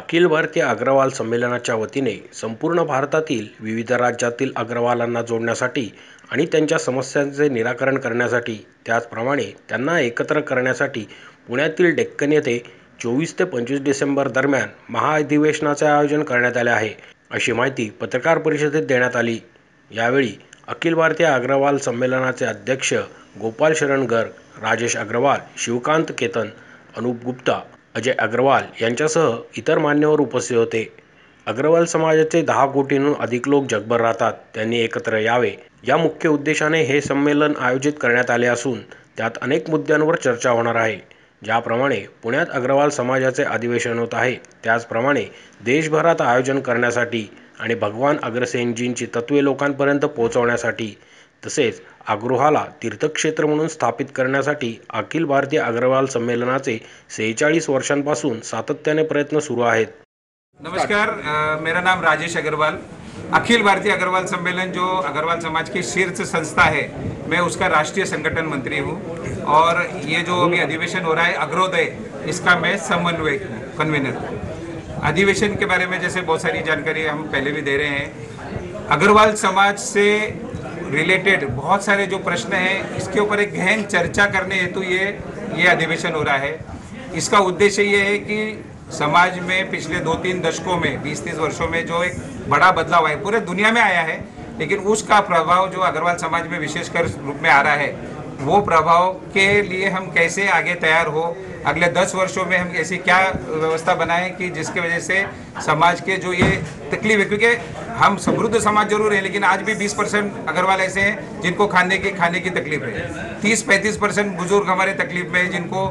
अखिल भारतीय अग्रवाल संमेलनाच्या वतीने संपूर्ण भारतातील विविध राज्यातील अग्रवालांना जोडण्यासाठी आणि त्यांच्या समस्यांचे निराकरण करण्यासाठी, त्याचप्रमाणे त्यांना एकत्र करण्यासाठी पुण्यातील डेक्कन येथे 24 ते 25 डिसेंबर दरम्यान महाअधिवेशनाचे आयोजन करण्यात आले आहे, अशी माहिती पत्रकार परिषदेत देण्यात आली। यावेळी अखिल भारतीय अग्रवाल संमेलनाचे अध्यक्ष गोपाल शरण गर्ग, राजेश अग्रवाल, शिवकांत केतन, अनूप गुप्ता, अजय अग्रवाल यांच्यासह इतर मान्यवर उपस्थित होते। अग्रवाल समाजाचे 10 कोटींहून अधिक लोक जगभर राहतात, त्यांनी एकत्र यावे या मुख्य उद्देशाने हे संमेलन आयोजित करण्यात आले असून त्यात अनेक मुद्द्यांवर चर्चा होणार आहे। ज्याप्रमाणे पुण्यात अग्रवाल समाजाचे अधिवेशन होत आहे, त्याचप्रमाणे देशभरात आयोजन करण्यासाठी आणि भगवान अग्रसेनजींची तत्त्वे लोकांपर्यंत पोहोचवण्यासाठी, तसेच अग्रोहाला तीर्थक्षेत्र म्हणून स्थापित करण्यासाठी अखिल भारतीय अग्रवाल संमेलनाचे 46 वर्षांपासून सातत्याने प्रयत्न सुरू आहेत। नमस्कार, मेरा नाम राजेश अग्रवाल। अखिल भारतीय अग्रवाल सम्मेलन जो अग्रवाल समाज की शीर्ष संस्था है, मैं उसका राष्ट्रीय संगठन मंत्री हूँ और ये जो अभी अधिवेशन हो रहा है अग्रोदय, इसका मैं समन्वय कन्वीनर हूँ। अधिवेशन के बारे में जैसे बहुत सारी जानकारी हम पहले भी दे रहे हैं। अग्रवाल समाज से रिलेटेड बहुत सारे जो प्रश्न हैं, इसके ऊपर एक गहन चर्चा करने हेतु ये अधिवेशन हो रहा है। इसका उद्देश्य ये है कि समाज में पिछले 2-3 दशकों में 20-30 वर्षों में जो एक बड़ा बदलाव है, पूरे दुनिया में आया है, लेकिन उसका प्रभाव जो अग्रवाल समाज में विशेषकर रूप में आ रहा है, वो प्रभाव के लिए हम कैसे आगे तैयार हो, अगले 10 वर्षों में हम ऐसी क्या व्यवस्था बनाएं कि जिसके वजह से समाज के जो ये तकलीफ है, क्योंकि हम समृद्ध समाज जरूर है, लेकिन आज भी 20% अग्रवाल ऐसे हैं जिनको खाने की तकलीफ है। 30-35% बुजुर्ग हमारे तकलीफ में, जिनको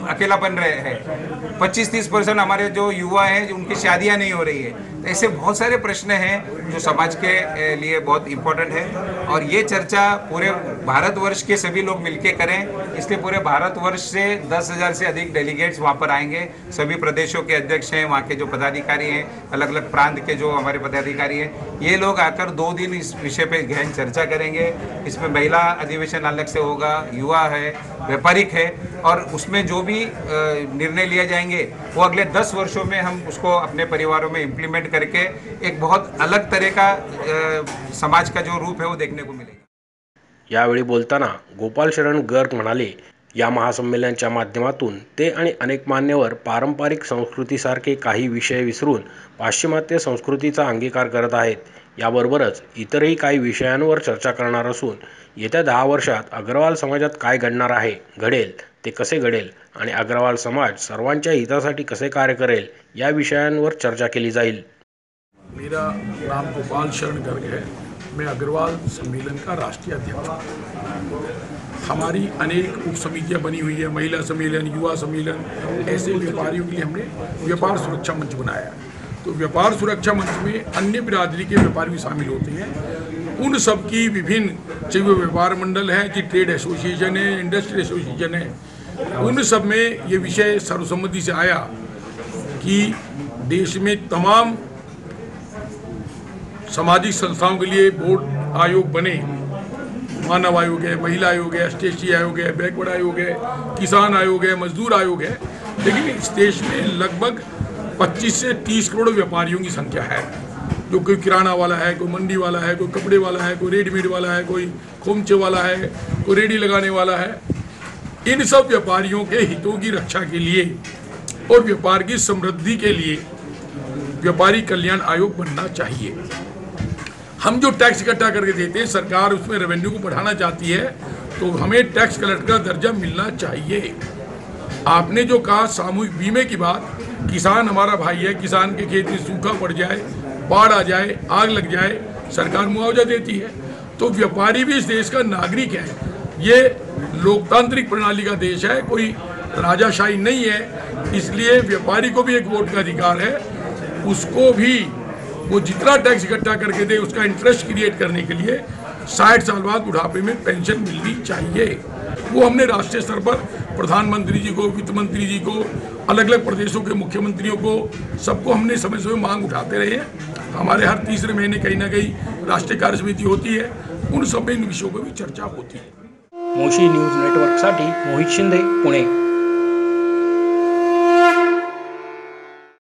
अकेलापन रहे हैं। 25-30% हमारे जो युवा हैं, उनकी शादियां नहीं हो रही है। ऐसे बहुत सारे प्रश्न हैं जो समाज के लिए बहुत इम्पोर्टेंट है और ये चर्चा पूरे भारतवर्ष के सभी लोग मिलकर करें। इसलिए पूरे भारतवर्ष से 10,000 से अधिक डेलीगेट्स वहाँ पर आएंगे। सभी प्रदेशों के अध्यक्ष हैं, वहाँ के जो पदाधिकारी हैं, अलग अलग प्रांत के जो हमारे पदाधिकारी हैं, ये लोग आकर 2 दिन इस विषय पे गहन चर्चा करेंगे। इसमें महिला अधिवेशन अलग से होगा, युवा है, व्यापारिक है, और उसमें जो भी निर्णय लिए जाएंगे वो अगले 10 वर्षों में हम उसको अपने परिवारों में इम्प्लीमेंट करके एक बहुत अलग तरह का समाज का जो रूप है वो देखने को मिलेगा। यावेळी बोलताना गोपाल शरण गर्ग म्हणाले, या महासंमेलनाच्या माध्यमातून ते आणि अनेक मान्यवर पारंपरिक संस्कृतीसारखे काही विषय विसरून पाश्चिमात्य संस्कृतीचा अंगीकार करत आहेत। याबरोबरच इतरही काही विषयांवर चर्चा करणार असून येत्या 10 वर्षात अग्रवाल समाजात काय घडणार आहे, घडेल ते कसे घडेल आणि अग्रवाल समाज सर्वांच्या हितासाठी कसे कार्य करेल या विषयांवर चर्चा केली जाईल। मेरा नाम गोपाल शरण गर्ग है। मैं अग्रवाल सम्मेलन का राष्ट्रीय अध्यक्ष हूँ। हमारी अनेक उप समितियाँ बनी हुई है, महिला सम्मेलन, युवा सम्मेलन। ऐसे व्यापारियों के लिए हमने व्यापार सुरक्षा मंच बनाया। तो व्यापार सुरक्षा मंच में अन्य बिरादरी के व्यापारी भी शामिल होते हैं। उन सब की विभिन्न, चाहे वो व्यापार मंडल है, चाहे ट्रेड एसोसिएशन है, इंडस्ट्रियल एसोसिएशन है, उन सब में ये विषय सर्वसम्मति से आया कि देश में तमाम सामाजिक संस्थाओं के लिए बोर्ड आयोग बने। मानव आयोग है, महिला आयोग है, एसटी आयोग है, बैकवर्ड आयोग है, किसान आयोग है, मजदूर आयोग है। लेकिन इस देश में लगभग 25 से 30 करोड़ व्यापारियों की संख्या है। जो कोई किराना वाला है, कोई मंडी वाला है, कोई कपड़े वाला है, कोई रेडीमेड वाला है, कोई खोमचे वाला है, कोई रेडी लगाने वाला है। इन सब व्यापारियों के हितों की रक्षा के लिए और व्यापार की समृद्धि के लिए व्यापारी कल्याण आयोग बनना चाहिए। हम जो टैक्स इकट्ठा करके देते हैं, सरकार उसमें रेवेन्यू को बढ़ाना चाहती है, तो हमें टैक्स कलेक्टर का दर्जा मिलना चाहिए। आपने जो कहा सामूहिक बीमे की बात, किसान हमारा भाई है। किसान के खेत में सूखा पड़ जाए, बाढ़ आ जाए, आग लग जाए, सरकार मुआवजा देती है। तो व्यापारी भी इस देश का नागरिक है। ये लोकतांत्रिक प्रणाली का देश है, कोई राजाशाही नहीं है। इसलिए व्यापारी को भी एक वोट का अधिकार है। उसको भी वो जितना टैक्स इकट्ठा करके दे, उसका इंटरेस्ट क्रिएट करने के लिए 60 साल बाद बुढ़ापे में पेंशन मिलनी चाहिए। वो हमने राष्ट्रीय स्तर पर प्रधानमंत्री जी को, वित्त मंत्री जी को, अलग अलग प्रदेशों के मुख्यमंत्रियों को, सबको हमने समय समय मांग उठाते रहे हैं। हमारे हर तीसरे महीने कहीं ना कहीं राष्ट्रीय कार्य समिति होती है, उन सब इन विषयों पर भी चर्चा होती है। मोशी न्यूज नेटवर्कसाठी मोहित शिंदे, पुणे।